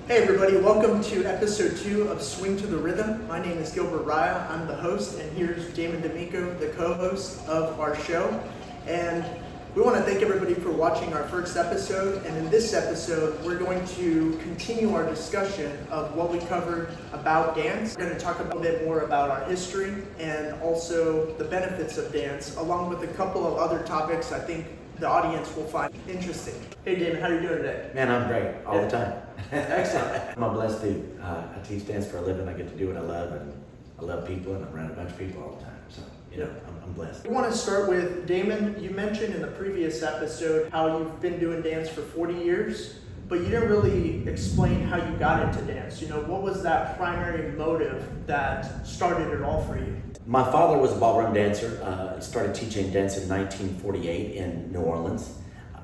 Hey everybody, welcome to episode 2 of Swing to the Rhythm. My name is Gilbert Raya, I'm the host, and here's Damon D'Amico, the co-host of our show. And we want to thank everybody for watching our first episode, and in this episode, we're going to continue our discussion of what we covered about dance. We're going to talk a little bit more about our history and also the benefits of dance, along with a couple of other topics I think the audience will find interesting. Hey Damon, how are you doing today? Man, I'm great all the time. Excellent. I'm a blessed dude. I teach dance for a living. I get to do what I love, and I love people, and I'm around a bunch of people all the time. So, I'm blessed. We want to start with Damon. You mentioned in the previous episode how you've been doing dance for 40 years, but you didn't really explain how you got into dance. What was that primary motive that started it all for you? My father was a ballroom dancer. Started teaching dance in 1948 in New Orleans.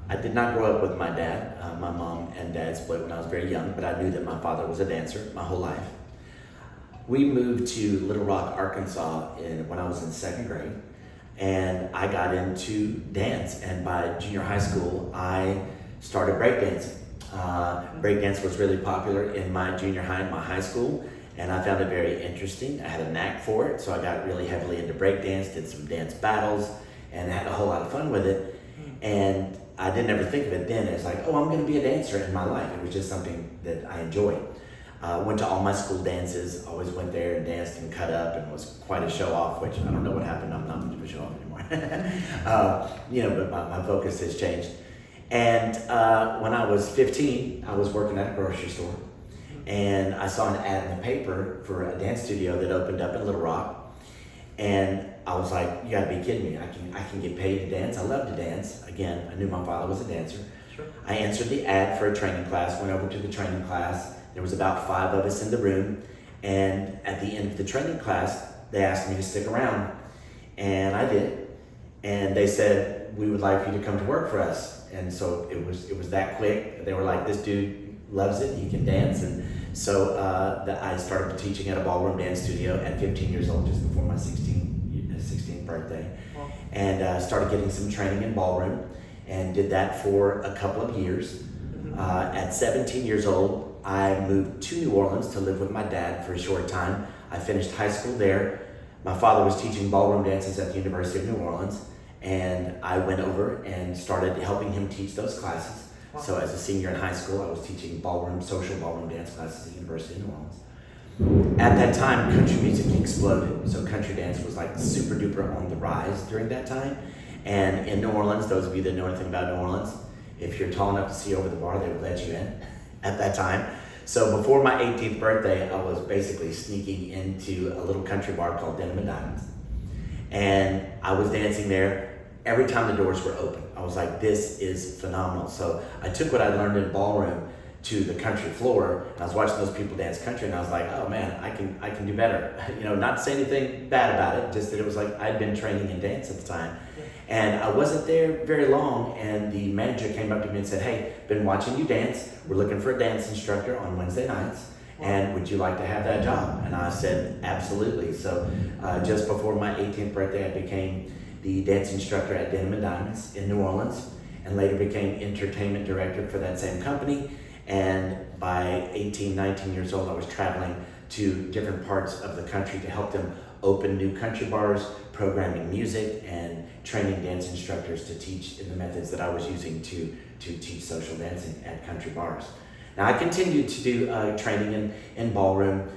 I did not grow up with my dad. My mom and dad split when I was very young, but I knew that my father was a dancer my whole life. We moved to Little Rock, Arkansas when I was in second grade, and I got into dance. And by junior high school, I started breakdancing. Breakdance was really popular in my junior high and my high school, and I found it very interesting. I had a knack for it, so I got really heavily into breakdance, did some dance battles, and had a whole lot of fun with it. And I didn't ever think of it then as like, oh, I'm going to be a dancer in my life. It was just something that I enjoyed. Went to all my school dances, always went there and danced and cut up and was quite a show off, which I don't know what happened. I'm not much of a show off anymore. But my focus has changed. And when I was 15, I was working at a grocery store, and I saw an ad in the paper for a dance studio that opened up in Little Rock. And I was like, you gotta be kidding me. I can get paid to dance. I love to dance. Again, I knew my father was a dancer. Sure. I answered the ad for a training class, went over to the training class. There was about 5 of us in the room. And at the end of the training class, they asked me to stick around. And I did. And they said, we would like you to come to work for us. And so it was that quick. They were like, this dude loves it, he can dance. And so I started teaching at a ballroom dance studio at 15 years old, just before my 16th birthday. Wow. And started getting some training in ballroom, and did that for a couple of years. Mm-hmm. At 17 years old, I moved to New Orleans to live with my dad for a short time. I finished high school there. My father was teaching ballroom dances at the University of New Orleans, and I went over and started helping him teach those classes. Wow. So as a senior in high school, I was teaching social ballroom dance classes at the University of New Orleans. At that time, country music exploded. So country dance was like super duper on the rise during that time. And in New Orleans, those of you that know anything about New Orleans, if you're tall enough to see over the bar, they would let you in at that time. So before my 18th birthday, I was basically sneaking into a little country bar called Denim Diamonds. And I was dancing there every time the doors were open. I was like, this is phenomenal. So I took what I learned in ballroom to the country floor, and I was watching those people dance country, and I was like, oh man, I can do better. Not to say anything bad about it, just that it was like I'd been training in dance at the time. And I wasn't there very long, and the manager came up to me and said, hey, been watching you dance. We're looking for a dance instructor on Wednesday nights, and would you like to have that job? And I said, absolutely. So just before my 18th birthday, I became the dance instructor at Denim Diamonds in New Orleans, and later became entertainment director for that same company. And by 18, 19 years old, I was traveling to different parts of the country to help them open new country bars, programming music, and training dance instructors to teach in the methods that I was using to teach social dancing at country bars. Now, I continued to do training in ballroom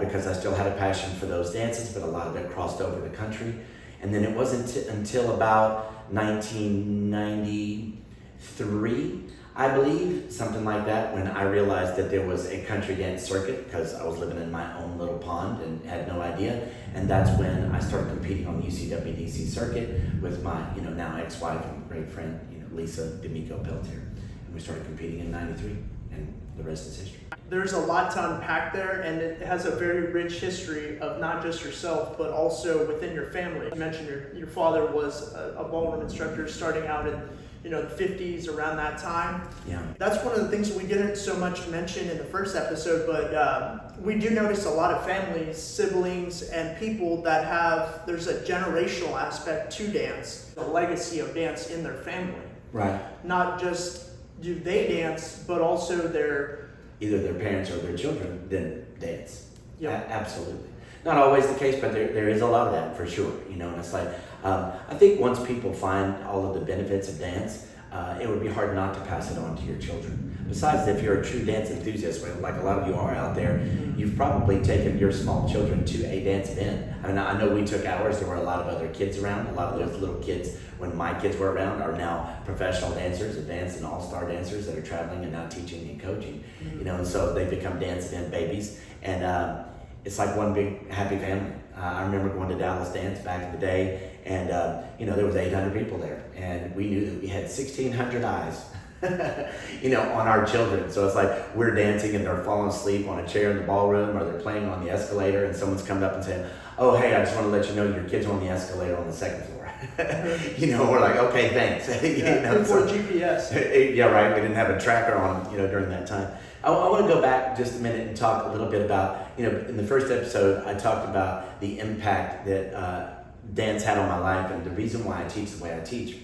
because I still had a passion for those dances, but a lot of it crossed over the country. And then it wasn't until about 1993, I believe, something like that, when I realized that there was a country dance circuit, because I was living in my own little pond and had no idea. And that's when I started competing on the UCWDC circuit with my, now ex-wife and great friend, Lisa D'Amico Peltier. And we started competing in '93, and the rest is history. There's a lot to unpack there, and it has a very rich history of not just yourself, but also within your family. You mentioned your father was a ballroom instructor starting out in the 50s, around that time. Yeah. That's one of the things that we didn't so much mention in the first episode, but we do notice a lot of families, siblings, and people that there's a generational aspect to dance, the legacy of dance in their family. Right. Not just do they dance, but also their either their parents or their children, then dance. Yeah. Absolutely. Not always the case, but there is a lot of that for sure. And it's like, I think once people find all of the benefits of dance, it would be hard not to pass it on to your children. Besides, if you're a true dance enthusiast, like a lot of you are out there, you've probably taken your small children to a dance event. I mean, I know we took ours. There were a lot of other kids around. A lot of those little kids, when my kids were around, are now professional dancers, advanced and all-star dancers that are traveling and now teaching and coaching. And so they become dance event babies. And it's like one big happy family. I remember going to Dallas Dance back in the day, and there was 800 people there, and we knew that we had 1,600 eyes, on our children. So it's like we're dancing and they're falling asleep on a chair in the ballroom, or they're playing on the escalator, and someone's coming up and saying, "Oh, hey, I just want to let you know your kid's on the escalator on the second floor." We're like, "Okay, thanks." Before GPS. Yeah, right. We didn't have a tracker on, during that time. I want to go back just a minute and talk a little bit about, in the first episode, I talked about the impact that dance had on my life and the reason why I teach the way I teach.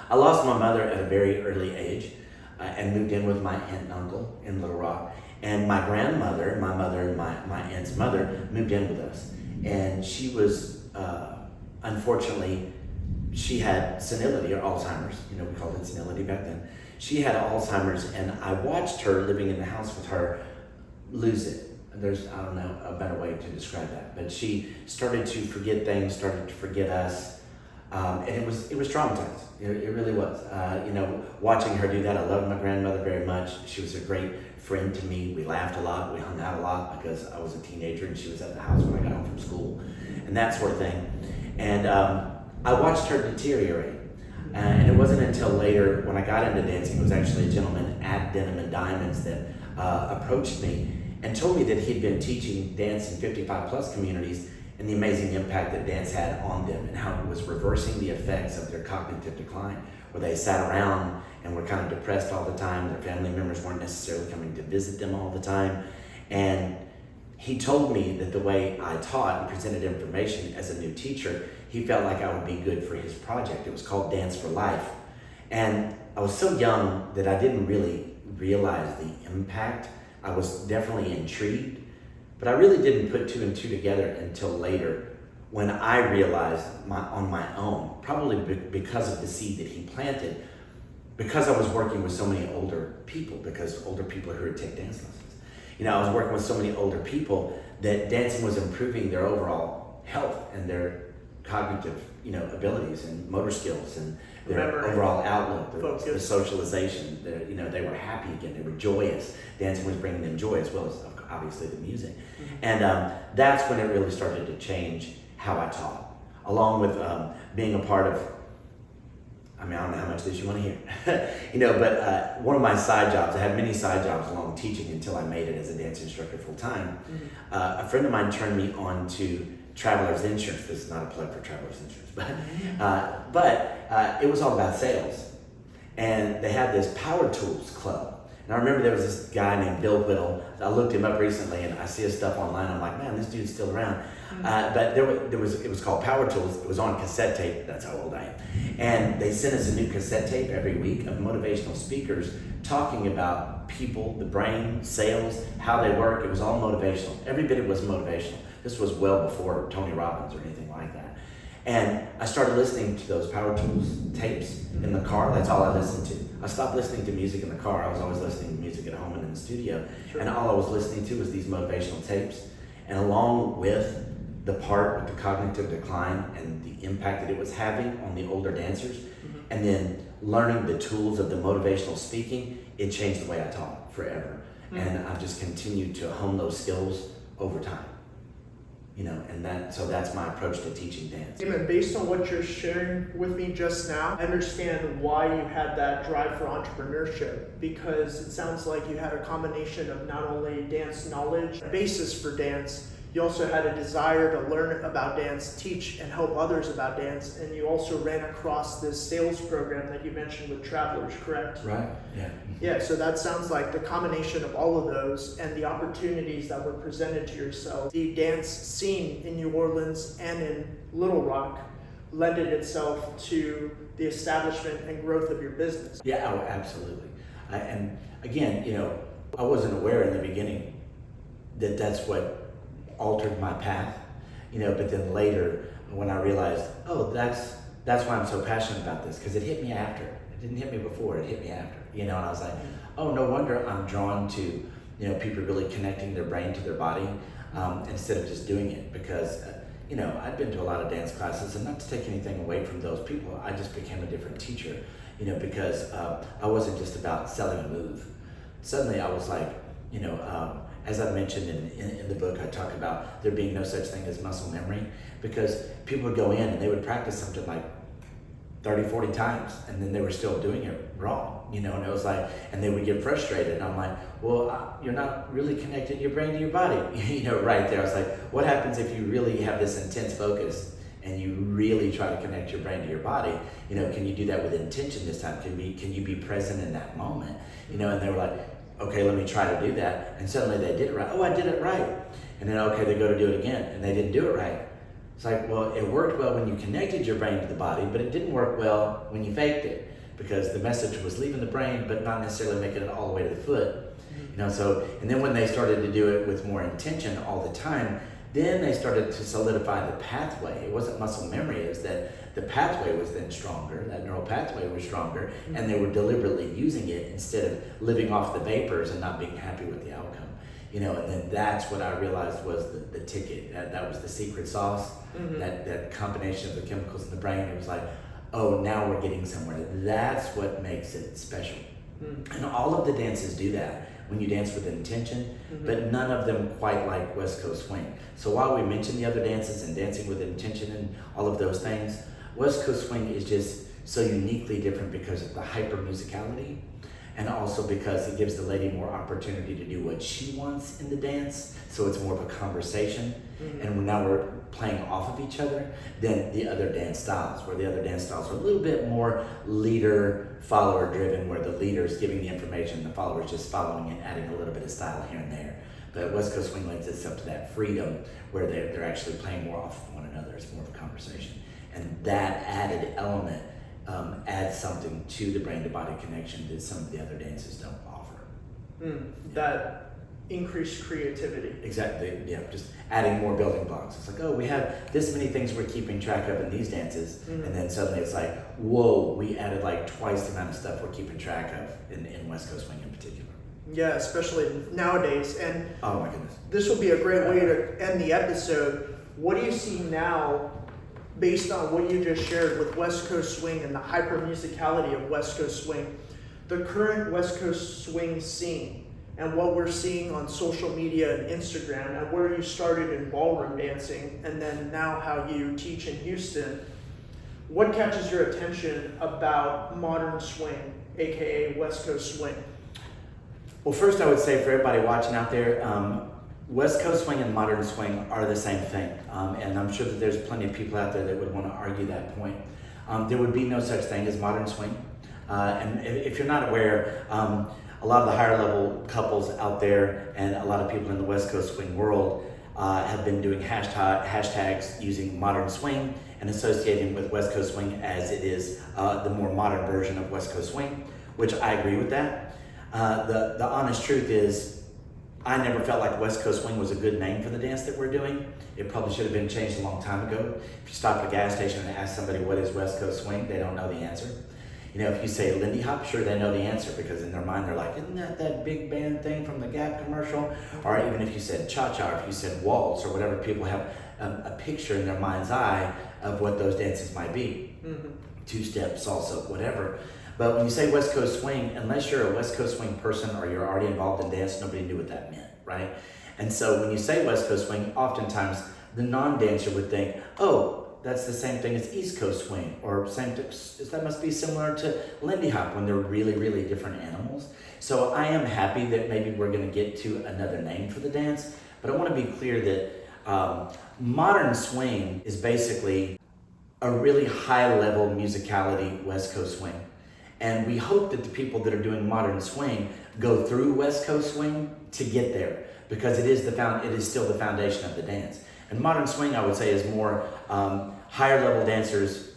I lost my mother at a very early age and moved in with my aunt and uncle in Little Rock. And my grandmother, my mother and my aunt's mother moved in with us. And she was, unfortunately, she had senility or Alzheimer's. We called it senility back then. She had Alzheimer's, and I watched her living in the house with her lose it. There's, I don't know, a better way to describe that. But she started to forget things, started to forget us. And it was traumatizing. It really was. Watching her do that, I loved my grandmother very much. She was a great friend to me. We laughed a lot. We hung out a lot because I was a teenager and she was at the house when I got home from school and that sort of thing. And I watched her deteriorate. And it wasn't until later when I got into dancing, it was actually a gentleman at Denim Diamonds that approached me and told me that he'd been teaching dance in 55 plus communities and the amazing impact that dance had on them and how it was reversing the effects of their cognitive decline, where they sat around and were kind of depressed all the time. Their family members weren't necessarily coming to visit them all the time. And he told me that the way I taught and presented information as a new teacher, he felt like I would be good for his project. It was called Dance for Life. And I was so young that I didn't really realize the impact. I was definitely intrigued, but I really didn't put two and two together until later when I realized on my own, probably because of the seed that he planted, because I was working with so many older people, because older people who would take dance lessons. I was working with so many older people that dancing was improving their overall health and their cognitive, abilities and motor skills and their overall outlook, the socialization. They were happy again. They were joyous. Dancing was bringing them joy as well as obviously the music. And that's when it really started to change how I taught, along with being a part of, I don't know how much of this you want to hear, but one of my side jobs, I had many side jobs along teaching until I made it as a dance instructor full time. A friend of mine turned me on to Travelers Insurance. This is not a plug for Travelers Insurance, but it was all about sales. And they had this Power Tools Club. And I remember there was this guy named Bill Whittle. I looked him up recently and I see his stuff online. I'm like, man, this dude's still around. But it was called Power Tools. It was on cassette tape. That's how old I am. And they sent us a new cassette tape every week of motivational speakers talking about people, the brain, sales, how they work. It was all motivational. Every bit of it was motivational. This was well before Tony Robbins or anything like that. And I started listening to those Power Tools tapes in the car. That's all I listened to. I stopped listening to music in the car. I was always listening to music at home and in the studio. Sure. And all I was listening to was these motivational tapes. And along with the part with the cognitive decline and the impact that it was having on the older dancers, and then learning the tools of the motivational speaking, it changed the way I taught forever. And I've just continued to hone those skills over time. And that's my approach to teaching dance. Damon, based on what you're sharing with me just now, I understand why you had that drive for entrepreneurship, because it sounds like you had a combination of not only dance knowledge, a basis for dance, you also had a desire to learn about dance, teach and help others about dance, and you also ran across this sales program that you mentioned with Travelers, correct? Right, yeah. Yeah, so that sounds like the combination of all of those and the opportunities that were presented to yourself. The dance scene in New Orleans and in Little Rock lended itself to the establishment and growth of your business. Yeah, oh, absolutely. And again, I wasn't aware in the beginning that that's what altered my path, but then later when I realized, oh, that's why I'm so passionate about this, because it hit me after. It didn't hit me before, it hit me after, and I was like, oh, no wonder I'm drawn to, people really connecting their brain to their body instead of just doing it, because I'd been to a lot of dance classes, and not to take anything away from those people, I just became a different teacher, because I wasn't just about selling a move. Suddenly I was like, as I mentioned in the book, I talk about there being no such thing as muscle memory, because people would go in and they would practice something like 30, 40 times, and then they were still doing it wrong, and it was like, and they would get frustrated, and I'm like, well, you're not really connecting your brain to your body, right there. I was like, what happens if you really have this intense focus and you really try to connect your brain to your body? Can you do that with intention this time? Can you be present in that moment? And they were like, okay, let me try to do that. And suddenly they did it right. Oh, I did it right. And then, okay, they go to do it again, and they didn't do it right. It's like, well, it worked well when you connected your brain to the body, but it didn't work well when you faked it, because the message was leaving the brain, but not necessarily making it all the way to the foot. So, and then when they started to do it with more intention all the time, then they started to solidify the pathway. It wasn't muscle memory, it was that the pathway was then stronger, that neural pathway was stronger, and they were deliberately using it instead of living off the vapors and not being happy with the outcome. And then that's what I realized was the ticket. That was the secret sauce, that combination of the chemicals in the brain. It was like, oh, now we're getting somewhere. That's what makes it special. And all of the dances do that when you dance with intention, but none of them quite like West Coast Swing. So while we mentioned the other dances and dancing with intention and all of those things, West Coast Swing is just so uniquely different because of the hyper musicality, and also because it gives the lady more opportunity to do what she wants in the dance, so it's more of a conversation. And now we're playing off of each other than the other dance styles, where the other dance styles are a little bit more leader, follower driven, where the leader's giving the information, the follower's just following and adding a little bit of style here and there. But West Coast Swing lends itself to that freedom where they're actually playing more off of one another. It's more of a conversation. And that added element adds something to the brain to body connection that some of the other dances don't offer. That increased creativity. Exactly, yeah, just adding more building blocks. It's like, oh, we have this many things we're keeping track of in these dances, and then suddenly it's like, whoa, we added like twice the amount of stuff we're keeping track of in West Coast Swing in particular. Yeah, especially nowadays. And oh my goodness, this will be a great way to end the episode. What do you see now, based on what you just shared with West Coast Swing and the hyper musicality of West Coast Swing, the current West Coast Swing scene, and what we're seeing on social media and Instagram, and where you started in ballroom dancing, and then now how you teach in Houston? What catches your attention about modern swing, aka West Coast Swing? Well, first I would say for everybody watching out there, West Coast Swing and modern swing are the same thing, and I'm sure that there's plenty of people out there that would want to argue that point. There would be no such thing as modern swing, and if you're not aware, a lot of the higher level couples out there and a lot of people in the West Coast Swing world have been doing hashtags using modern swing and associating with West Coast Swing as it is the more modern version of West Coast Swing, which I agree with that. The honest truth is, I never felt like West Coast Swing was a good name for the dance that we're doing. It probably should have been changed a long time ago. If you stop at a gas station and ask somebody what is West Coast Swing, they don't know the answer. If you say Lindy Hop, sure, they know the answer, because in their mind they're like, isn't that big band thing from the Gap commercial? Or even if you said cha-cha, or if you said waltz, or whatever, people have a picture in their mind's eye of what those dances might be. Two-step, salsa, whatever. But when you say West Coast Swing, unless you're a West Coast Swing person or you're already involved in dance, nobody knew what that meant, right? And so when you say West Coast Swing, oftentimes the non-dancer would think, oh, that's the same thing as East Coast Swing, or that must be similar to Lindy Hop, when they're really, really different animals. So I am happy that maybe we're going to get to another name for the dance, but I want to be clear that modern swing is basically a really high-level musicality West Coast Swing. And we hope that the people that are doing modern swing go through West Coast Swing to get there, because it is still the foundation of the dance. And modern swing, I would say, is more higher level dancers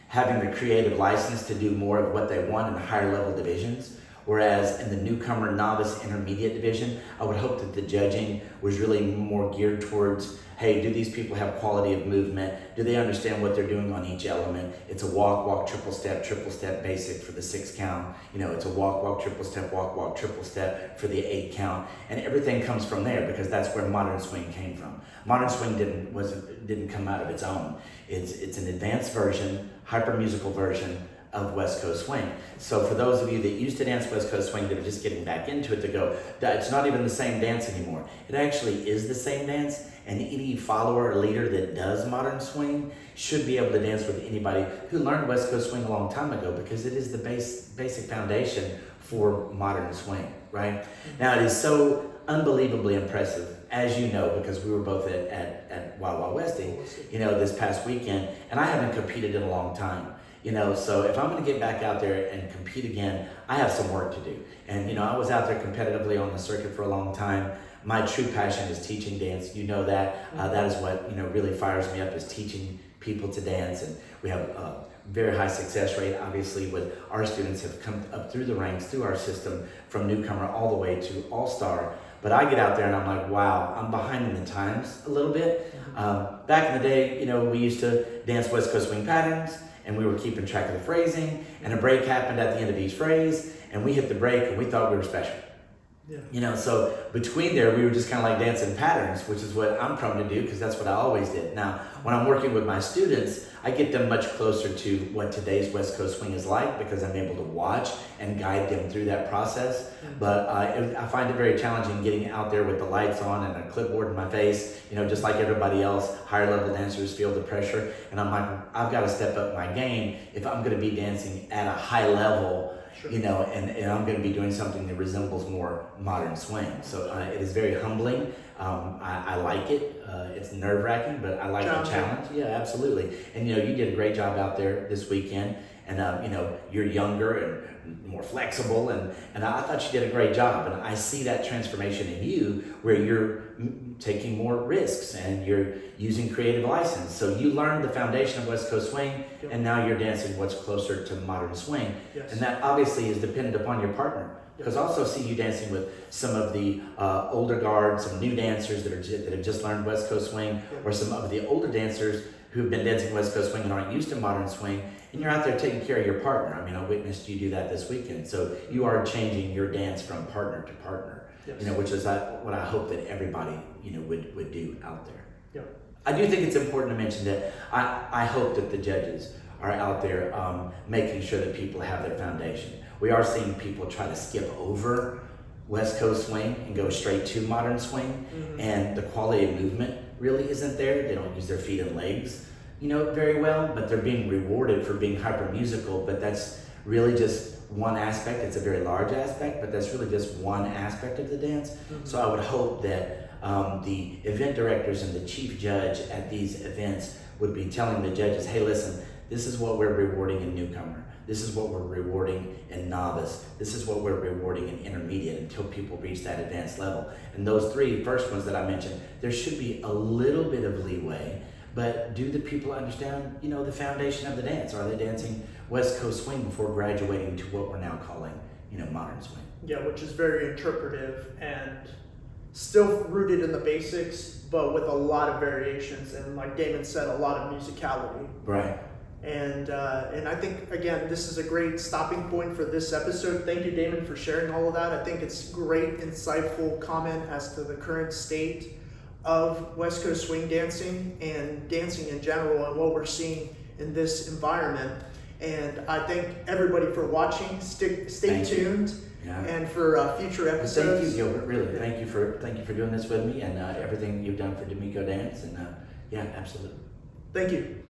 having the creative license to do more of what they want in higher level divisions, Whereas in the newcomer, novice, intermediate division, I would hope that the judging was really more geared towards, hey, do these people have quality of movement? Do they understand what they're doing on each element? It's a walk, walk, triple step basic for the 6 count. It's a walk, walk, triple step, triple step for the 8 count. And everything comes from there because that's where modern swing came from. Modern swing didn't come out of its own. It's an advanced version, hyper musical version of West Coast swing. So for those of you that used to dance West Coast swing that are just getting back into it, to go, that it's not even the same dance anymore. It actually is the same dance, and any follower or leader that does modern swing should be able to dance with anybody who learned West Coast swing a long time ago, because it is the basic foundation for modern swing, right? Now it is so unbelievably impressive, as you know, because we were both at Wild Wild Westing, this past weekend, and I haven't competed in a long time. So if I'm going to get back out there and compete again, I have some work to do. And, I was out there competitively on the circuit for a long time. My true passion is teaching dance. That. That is what, really fires me up, is teaching people to dance. And we have a very high success rate, obviously, with our students have come up through the ranks, through our system, from newcomer all the way to all-star. But I get out there and I'm like, wow, I'm behind in the times a little bit. Back in the day, we used to dance West Coast swing patterns, and we were keeping track of the phrasing, and a break happened at the end of each phrase, and we hit the break and we thought we were special. Yeah. So between there, we were just kind of like dancing patterns, which is what I'm prone to do because that's what I always did. Now, when I'm working with my students, I get them much closer to what today's West Coast swing is like because I'm able to watch and guide them through that process. But I find it very challenging getting out there with the lights on and a clipboard in my face, just like everybody else. Higher level dancers feel the pressure, and I'm like, I've got to step up my game if I'm going to be dancing at a high level. Sure. And I'm going to be doing something that resembles more modern swing. So it is very humbling. I like it. It's nerve-wracking, but I like the challenge. Yeah, absolutely. And, you did a great job out there this weekend. And, you're younger and more flexible. And I thought you did a great job. And I see that transformation in you where you're taking more risks and you're using creative license. So you learned the foundation of West Coast swing, and now you're dancing what's closer to modern swing. Yes. And that obviously is dependent upon your partner. Because I also see you dancing with some of the older guards, some new dancers that have just learned West Coast swing, or some of the older dancers who've been dancing West Coast swing and aren't used to modern swing, and you're out there taking care of your partner. I mean, I witnessed you do that this weekend. So you are changing your dance from partner to partner, which is what I hope that everybody, would do out there. Yep. I do think it's important to mention that I hope that the judges are out there making sure that people have their foundation. We are seeing people try to skip over West Coast swing and go straight to modern swing, and the quality of movement really isn't there. They don't use their feet and legs, very well, but they're being rewarded for being hyper musical, but that's really just one aspect. It's a very large aspect, but that's really just one aspect of the dance. So I would hope that the event directors and the chief judge at these events would be telling the judges, hey, listen, this is what we're rewarding in newcomer. This is what we're rewarding in novice. This is what we're rewarding in intermediate until people reach that advanced level. And those 3 first ones that I mentioned, there should be a little bit of leeway, but do the people understand, the foundation of the dance? Are they dancing West Coast swing before graduating to what we're now calling, modern swing? Yeah, which is very interpretive and still rooted in the basics, but with a lot of variations. And like Damon said, a lot of musicality. Right. And I think, again, this is a great stopping point for this episode. Thank you, Damon, for sharing all of that. I think it's great, insightful comment as to the current state of West Coast swing dancing and dancing in general and what we're seeing in this environment. And I thank everybody for watching. Stay tuned. Yeah. And for future episodes. Thank you, Gilbert. Really, thank you for doing this with me and everything you've done for D'Amico Dance. And yeah, absolutely. Thank you.